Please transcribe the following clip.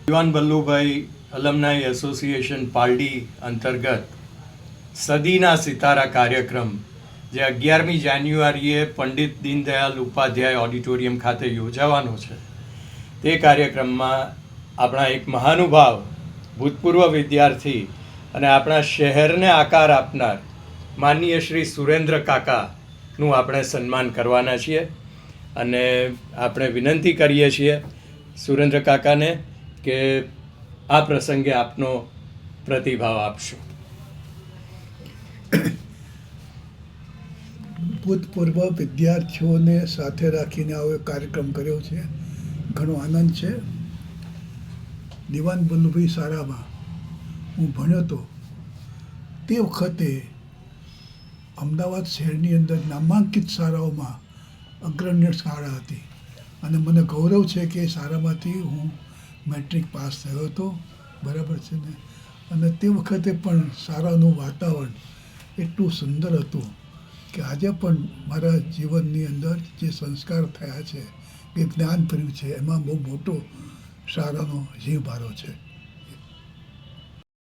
દિવાન વલ્લુભાઈ અલમનાઈ એસોસિએશન પાલડી અંતર્ગત સદીના સિતારા કાર્યક્રમ જે 11મી જાન્યુઆરીએ પંડિત દીનદયાલ ઉપાધ્યાય ઓડિટોરિયમ ખાતે યોજાવાનો છે, તે કાર્યક્રમમાં આપણા એક મહાનુભાવ, ભૂતપૂર્વ વિદ્યાર્થી અને આપણા શહેરને આકાર આપનાર માનનીય શ્રી સુરેન્દ્ર કાકાનું આપણે સન્માન કરવાના છીએ. અને આપણે વિનંતી કરીએ છીએ સુરેન્દ્ર કાકાને કે આ પ્રસંગે આપનો પ્રતિભાવ આપશો. ભૂતપૂર્વ વિદ્યાર્થીઓને સાથે રાખીને આવો એક કાર્યક્રમ કર્યો છે. ઘણો આનંદ છે. દિવાન વલ્લુભાઈ શાળામાં હું ભણ્યો હતો તે વખતે અમદાવાદ શહેરની અંદર નામાંકિત શાળાઓમાં અગ્રણી શાળા હતી અને મને ગૌરવ છે કે એ શાળામાંથી હું મેટ્રિક પાસ થયો હતો. બરાબર છે ને? અને તે વખતે પણ શાળાનું વાતાવરણ એટલું સુંદર હતું કે આજે પણ મારા જીવનની અંદર જે સંસ્કાર થયા છે, જે જ્ઞાન કર્યું છે, એમાં બહુ મોટો શાળાનો જીવભારો છે.